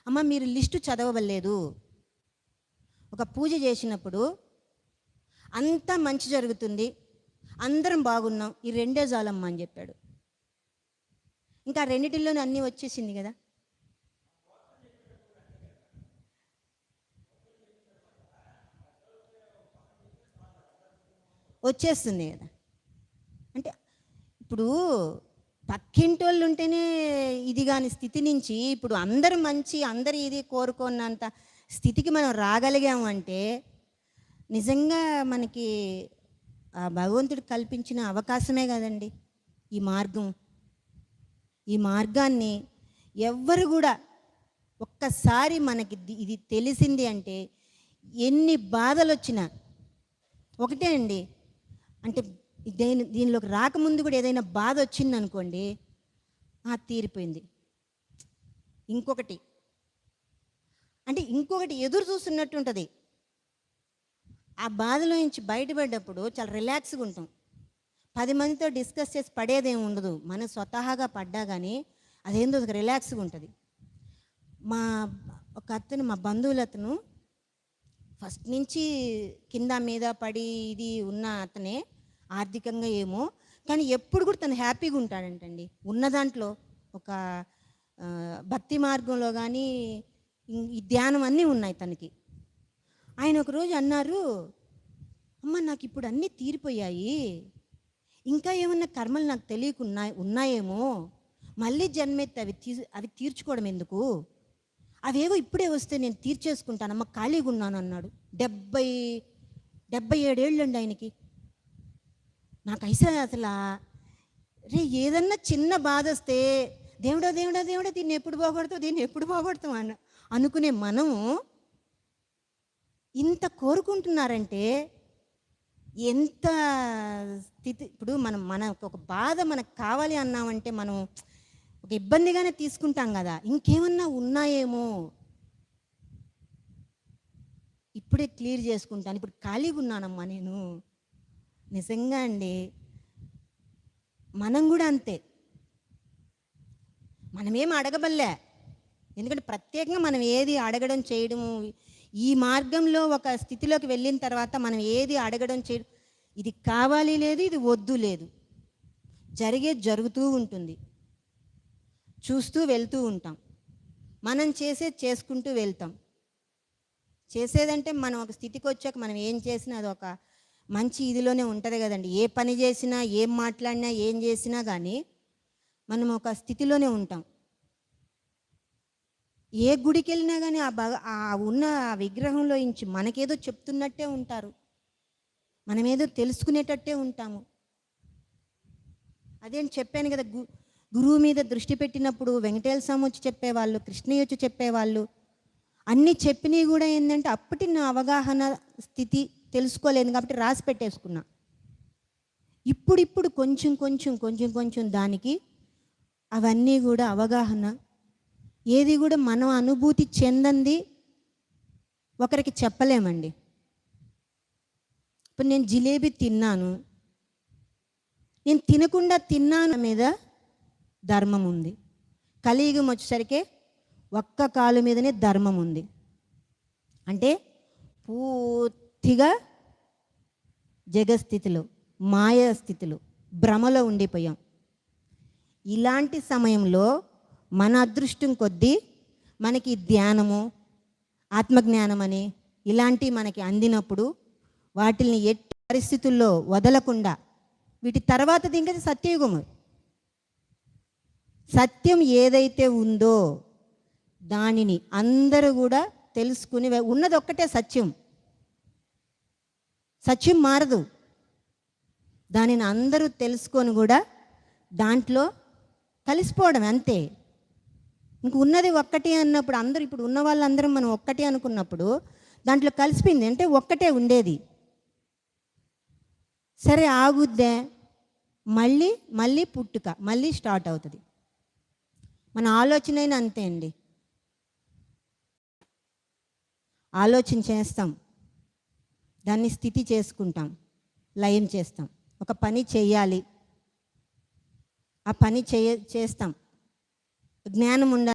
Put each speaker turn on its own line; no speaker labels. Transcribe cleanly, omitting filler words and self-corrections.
అమ్మ మీరు లిస్టు చదవలేదు. ఒక పూజ చేసినప్పుడు అంతా మంచి జరుగుతుంది, అందరం బాగున్నాం, ఈ రెండే చాలమ్మా అని చెప్పాడు. ఇంకా రెండిటిల్లోనే అన్నీ వచ్చేసింది కదా. వచ్చేస్తుంది కదా. అంటే ఇప్పుడు పక్కింటోళ్ళు ఉంటేనే ఇది కాని స్థితి నుంచి ఇప్పుడు అందరు మంచి అందరు ఇది కోరుకున్నంత స్థితికి మనం రాగలిగాము అంటే నిజంగా మనకి ఆ భగవంతుడు కల్పించిన అవకాశమే కదండి ఈ మార్గం. ఈ మార్గాన్ని ఎవ్వరు కూడా ఒక్కసారి మనకి ఇది తెలిసింది అంటే ఎన్ని బాధలు వచ్చినా ఒకటే అండి. అంటే దీనిలోకి రాకముందు కూడా ఏదైనా బాధ వచ్చింది అనుకోండి, తీరిపోయింది. ఇంకొకటి అంటే ఇంకొకటి ఎదురు చూస్తున్నట్టు ఉంటుంది. ఆ బాధలో నుంచి బయటపడ్డప్పుడు చాలా రిలాక్స్గా ఉంటాం. 10 మందితో డిస్కస్ చేసి పడేదేమి ఉండదు. మనం స్వతహాగా పడ్డా కానీ అదేందో రిలాక్స్గా ఉంటుంది. ఒక అతను మా బంధువులతను ఫస్ట్ నుంచి కింద మీద పడి ఇది ఉన్న అతనే, ఆర్థికంగా ఏమో కానీ ఎప్పుడు కూడా తను హ్యాపీగా ఉంటాడంటండి. ఉన్న దాంట్లో ఒక భక్తి మార్గంలో కానీ ఈ ధ్యానం అన్నీ ఉన్నాయి తనకి. ఆయన ఒకరోజు అన్నారు, అమ్మ నాకు ఇప్పుడు అన్నీ తీరిపోయాయి, ఇంకా ఏమన్నా కర్మలు నాకు తెలియకున్నా ఉన్నాయేమో, మళ్ళీ జన్మెత్తి అవి తీర్చుకోవడం ఎందుకు, అవేవో ఇప్పుడే వస్తే నేను తీర్చేసుకుంటానమ్మ, ఖాళీగా ఉన్నాను అన్నాడు. 77 ఏళ్ళండి ఆయనకి. నాకు అసలు ఏదన్నా చిన్న బాధ వస్తే దేవుడా దేవుడా దేవుడా దీన్ని ఎప్పుడు పోగొడతాం అనుకునే మనము ఇంత కోరుకుంటున్నారంటే ఎంత స్థితి. ఇప్పుడు మనకు ఒక బాధ మనకు కావాలి అన్నామంటే మనం ఒక ఇబ్బందిగానే తీసుకుంటాం కదా. ఇంకేమన్నా ఉన్నాయేమో ఇప్పుడే క్లియర్ చేసుకుంటాను, ఇప్పుడు ఖాళీగా ఉన్నానమ్మా నేను. నిజంగా అండి మనం కూడా అంతే. మనమేం అడగబల్లే, ఎందుకంటే ప్రత్యేకంగా మనం ఏది అడగడం చేయడము, ఈ మార్గంలో ఒక స్థితిలోకి వెళ్ళిన తర్వాత మనం ఏది అడగడం చేయడం, ఇది కావాలి లేదు, ఇది వద్దు లేదు, జరుగుతూ ఉంటుంది, చూస్తూ వెళ్తూ ఉంటాం. మనం చేసుకుంటూ వెళ్తాం. చేసేదంటే మనం ఒక స్థితికి వచ్చాక మనం ఏం చేసినా అది ఒక మంచి ఇదిలోనే ఉంటుంది కదండి. ఏ పని చేసినా, ఏం మాట్లాడినా, ఏం చేసినా కానీ మనం ఒక స్థితిలోనే ఉంటాం. ఏ గుడికి వెళ్ళినా కానీ ఆ ఉన్న విగ్రహంలో నుంచి మనకేదో చెప్తున్నట్టే ఉంటారు, మనమేదో తెలుసుకునేటట్టే ఉంటాము. అదేం చెప్పాను కదా, గురువు మీద దృష్టి పెట్టినప్పుడు వెంకటేశ్వర స్వామి వచ్చి చెప్పేవాళ్ళు, కృష్ణయ్య వచ్చి చెప్పేవాళ్ళు, అన్నీ చెప్పినవి కూడా ఏంటంటే అప్పటి నా అవగాహన స్థితి తెలుసుకోలేదు కాబట్టి రాసి పెట్టేసుకున్నా. ఇప్పుడు కొంచెం దానికి అవన్నీ కూడా అవగాహన, ఏది కూడా మనం అనుభూతి చెందంది ఒకరికి చెప్పలేమండి. ఇప్పుడు నేను జిలేబీ తిన్నాను, నేను తినకుండా తిన్నాను మీద ధర్మం ఉంది. కలియుగం వచ్చేసరికి ఒక్క కాలు మీదనే ధర్మం ఉంది. అంటే పూర్తిగా జగస్థితిలో, మాయా స్థితిలో, భ్రమలో ఉండిపోయాం. ఇలాంటి సమయంలో మన అదృష్టం కొద్దీ మనకి ధ్యానము, ఆత్మజ్ఞానం అని ఇలాంటివి మనకి అందినప్పుడు వాటిని ఎట్టి పరిస్థితుల్లో వదలకుండా, వీటి తర్వాత ఇంకా సత్యయుగము, సత్యం ఏదైతే ఉందో దానిని అందరూ కూడా తెలుసుకుని, ఉన్నది ఒక్కటే సత్యం, సత్యం మారదు. దానిని అందరూ తెలుసుకొని కూడా దాంట్లో కలిసిపోవడం అంతే. ఇంక ఉన్నది ఒక్కటి అన్నప్పుడు అందరూ, ఇప్పుడు ఉన్న వాళ్ళందరం మనం ఒక్కటి అనుకున్నప్పుడు దాంట్లో కలిసిపోయింది అంటే ఒక్కటే ఉండేది. సరే ఆగుద్దే, మళ్ళీ పుట్టుక, మళ్ళీ స్టార్ట్ అవుతుంది. మన ఆలోచన అయినా అంతే అండి. ఆలోచన చేస్తాం, దాన్ని స్థితి చేసుకుంటాం, లయం చేస్తాం. ఒక పని చేయాలి, ఆ పని చేస్తాం, జ్ఞానం ఉండాలి.